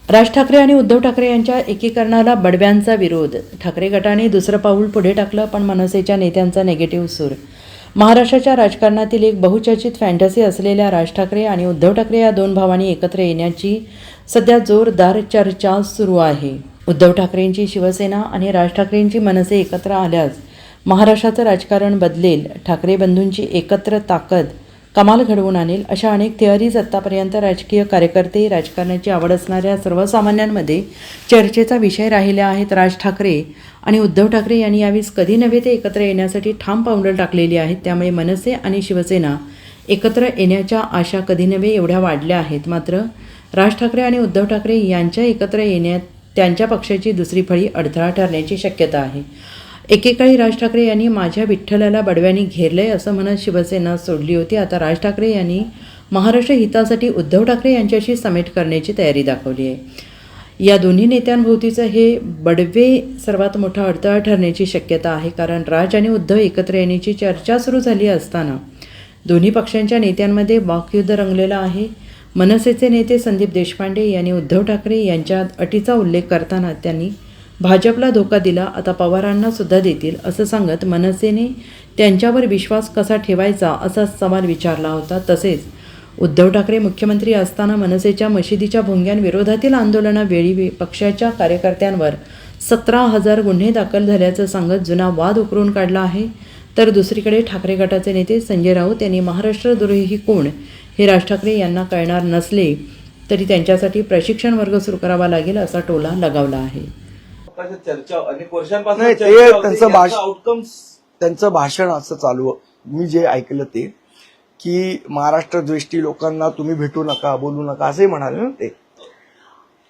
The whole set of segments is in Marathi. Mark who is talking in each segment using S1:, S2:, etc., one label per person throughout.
S1: राज ठाकरे आणि उद्धव ठाकरे यांच्या एकीकरणाला बडव्यांचा विरोध. ठाकरे गटाने दुसरं पाऊल पुढे टाकलं, पण मनसेच्या नेत्यांचा निगेटिव्ह सूर. महाराष्ट्राच्या राजकारणातील एक बहुचर्चित फॅन्टसी असलेल्या राज ठाकरे आणि उद्धव ठाकरे या दोन भावांनी एकत्र येण्याची सध्या जोरदार चर्चा सुरू आहे. उद्धव ठाकरेंची शिवसेना आणि राज ठाकरेंची मनसे एकत्र आल्यास महाराष्ट्राचं राजकारण बदलेल, ठाकरे बंधूंची एकत्र ताकद कमाल घडवून आणेल, अशा अनेक थिअरीज आत्तापर्यंत राजकीय कार्यकर्ते, राजकारणाची आवड असणाऱ्या सर्वसामान्यांमध्ये चर्चेचा विषय राहिल्या आहेत. राज ठाकरे आणि उद्धव ठाकरे यांनी यावेळी कधी नव्हे ते एकत्र येण्यासाठी ठाम पावलं टाकलेली आहेत. त्यामुळे मनसे आणि शिवसेना एकत्र येण्याच्या आशा कधी नव्हे एवढ्या वाढल्या आहेत. मात्र राज ठाकरे आणि उद्धव ठाकरे यांच्या एकत्र येण्यात त्यांच्या पक्षाची दुसरी फळी अडथळा ठरण्याची शक्यता आहे. एकेकाळी राज ठाकरे यांनी माझ्या विठ्ठलाला बडव्यांनी घेरलंय असं म्हणत शिवसेना सोडली होती. आता राज ठाकरे यांनी महाराष्ट्र हितासाठी उद्धव ठाकरे यांच्याशी समेट करण्याची तयारी दाखवली आहे. या दोन्ही नेत्यांभोवतीचं हे बडवे सर्वात मोठा अडथळा ठरण्याची शक्यता आहे. कारण राज आणि उद्धव एकत्र येण्याची चर्चा सुरू झाली असताना दोन्ही पक्षांच्या नेत्यांमध्ये वाकयुद्ध रंगलेलं आहे. मनसेचे नेते संदीप देशपांडे यांनी उद्धव ठाकरे यांच्या अटीचा उल्लेख करताना त्यांनी भाजपला धोका दिला, आता पवारांना सुद्धा देतील असं सांगत मनसेने त्यांच्यावर विश्वास कसा ठेवायचा असा सवाल विचारला होता. तसेच उद्धव ठाकरे मुख्यमंत्री असताना मनसेच्या मशिदीच्या भोंग्यांविरोधातील आंदोलनावेळी पक्षाच्या कार्यकर्त्यांवर 17,000 गुन्हे दाखल झाल्याचं सांगत जुना वाद उकरून काढला आहे. तर दुसरीकडे ठाकरे गटाचे नेते संजय राऊत यांनी महाराष्ट्रद्रोही कोण हे राज ठाकरे यांना कळणार नसले तरी त्यांच्यासाठी प्रशिक्षण वर्ग सुरू करावा लागेल असा टोला लगावला आहे.
S2: चर्चा अनेक वर्षांपासून
S3: त्यांचं भाषण असं चालू, मी जे ऐकलं ते की महाराष्ट्र द्वेष्टी लोकांना तुम्ही भेटू नका, बोलू नका असंही म्हणाले ना ते.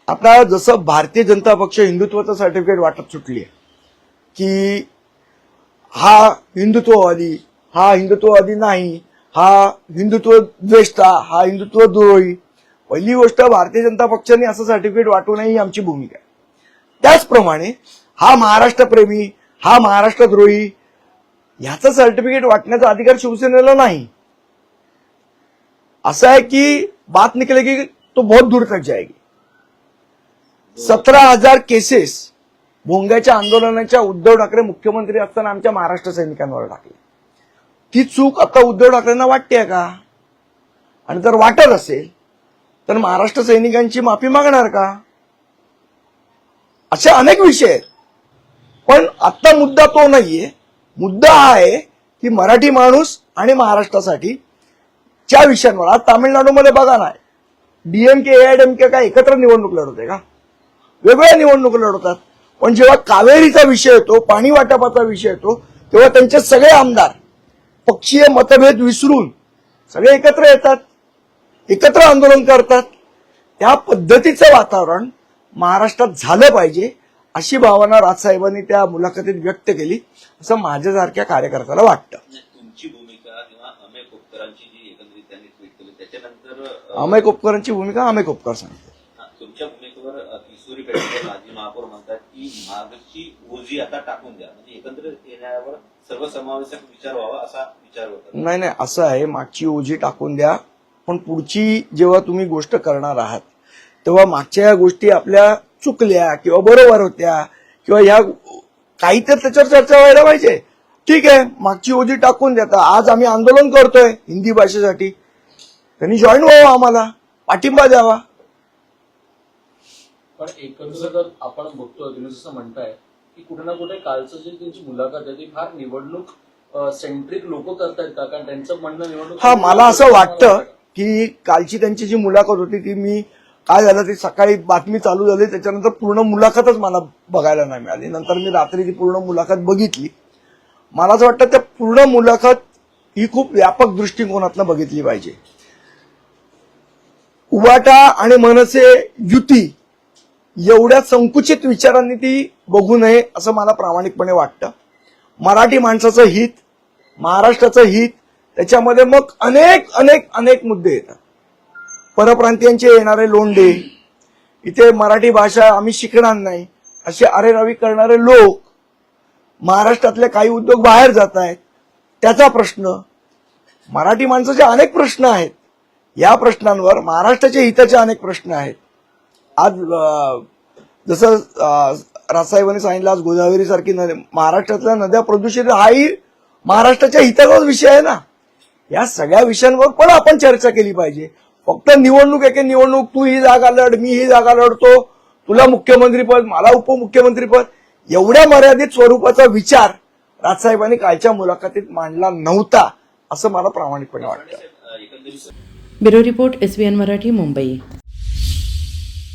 S3: आता जसं भारतीय जनता पक्ष हिंदुत्वाचं सर्टिफिकेट वाटत सुटली आहे की हा हिंदुत्ववादी, हा हिंदुत्ववादी नाही, हा हिंदुत्व द्वेष्टा, हा हिंदुत्व द्रोही. पहिली गोष्ट, भारतीय जनता पक्षाने असं सर्टिफिकेट वाटू नये ही आमची भूमिका आहे. त्याचप्रमाणे हा महाराष्ट्रप्रेमी, हा महाराष्ट्रद्रोही ह्याचं सर्टिफिकेट वाटण्याचा अधिकार शिवसेनेला नाही. असं आहे की बात निकलेगी तो बहुत दूर तक जाएगी. 17,000 केसेस भोंग्याच्या आंदोलनाच्या उद्धव ठाकरे मुख्यमंत्री असताना आमच्या महाराष्ट्र सैनिकांवर टाकली. ती चूक आता उद्धव ठाकरेंना वाटते का? आणि जर वाटत असेल तर महाराष्ट्र सैनिकांची माफी मागणार का? असे अनेक विषय आहेत. पण आता मुद्दा तो नाहीये. मुद्दा हा आहे की मराठी माणूस आणि महाराष्ट्रासाठी च्या विषयांवर. आज तामिळनाडूमध्ये बघा ना, डीएमके एआयडीएमके काय एकत्र निवडणूक लढवते का? वेगवेगळ्या निवडणूक लढवतात. पण जेव्हा कावेरीचा विषय येतो, पाणी वाटपाचा विषय येतो, तेव्हा त्यांचे सगळे आमदार पक्षीय मतभेद विसरून सगळे एकत्र येतात, एकत्र आंदोलन करतात. त्या पद्धतीचं वातावरण महाराष्ट्रात झालं पाहिजे अशी भावना राजसाहेबांनी त्या मुलाखतीत व्यक्त केली असं माझ्यासारख्या कार्यकर्त्याला वाटतं.
S2: तुमची भूमिका किंवा अमेय कोपकरांची जी एकंदरीत त्यांनी ट्विट केली त्याच्यानंतर
S3: अमेय कोपकरांची भूमिका अमेय कोपकर सांगते.
S2: तुमच्या भूमिकेवर किशोरी पेठेकर माजी महापौर म्हणतात की मागची ओझी आता टाकून द्या, म्हणजे एकत्रित येण्यावर सर्वसमावेशक विचार व्हावा असा विचार होता.
S3: नाही, असं आहे, मागची ओझी टाकून द्या, पण पुढची जेव्हा तुम्ही गोष्ट करणार आहात तेव्हा मागच्या या गोष्टी आपल्या चुकल्या किंवा बरोबर होत्या किंवा ह्या काहीतरी त्याच्यावर चर्चा व्हायला पाहिजे. ठीक आहे, मागची ओझी टाकून देता. आज आम्ही आंदोलन करतोय हिंदी भाषेसाठी, त्यांनी जॉईन व्हावं, आम्हाला पाठिंबा द्यावा.
S4: पण एकंदर जर आपण बघतोय तुम्ही जसं म्हणताय की कुठे ना कुठे कालचं जे त्यांची मुलाखत आहे ती फार निवडणूक सेंट्रिक लोक करतायत का? कारण त्यांचं म्हणणं निवडणूक.
S3: हा, मला असं वाटतं की कालची त्यांची जी मुलाखत होती ती मी काय झालं ती सकाळी बातमी चालू झाली त्याच्यानंतर पूर्ण मुलाखतच मला बघायला नाही मिळाली. नंतर मी रात्री ती पूर्ण मुलाखत बघितली. मला असं वाटतं त्या पूर्ण मुलाखत ही खूप व्यापक दृष्टिकोनातून बघितली पाहिजे. उबाटा आणि मनसे युती एवढ्या संकुचित विचारांनी ती बघू नये असं मला प्रामाणिकपणे वाटतं. मराठी माणसाचं हित, महाराष्ट्राचं हित, त्याच्यामध्ये मग अनेक अनेक अनेक मुद्दे येतात. परप्रांतीयांचे येणारे लोंढे, इथे मराठी भाषा आम्ही शिकणार नाही असे अरेरावी करणारे लोक, महाराष्ट्रातले काही उद्योग बाहेर जात आहेत त्याचा प्रश्न, मराठी माणसाचे अनेक प्रश्न आहेत. या प्रश्नांवर महाराष्ट्राच्या हिताचे अनेक प्रश्न आहेत. आज जसं राजसाहेबांनी सांगितलं, आज गोदावरी सारखी महाराष्ट्रातल्या नद्या प्रदूषित, हाही महाराष्ट्राच्या हिताचाच विषय आहे ना. या सगळ्या विषयांवर पण आपण चर्चा केली पाहिजे. फक्त निवडणूक एके निवडणूक, तू ही जागा लढ, मी ही जागा लढतो, तुला मुख्यमंत्रीपद, मला उपमुख्यमंत्रीपद, एवढ्या मर्यादित स्वरूपाचा विचार राजसाहेबांनी कालच्या मुलाखतीत मांडला नव्हता, असं मला प्रामाणिकपणे वाटतं.
S2: एकंदरीत
S1: bureau report SBN Marathi, Mumbai.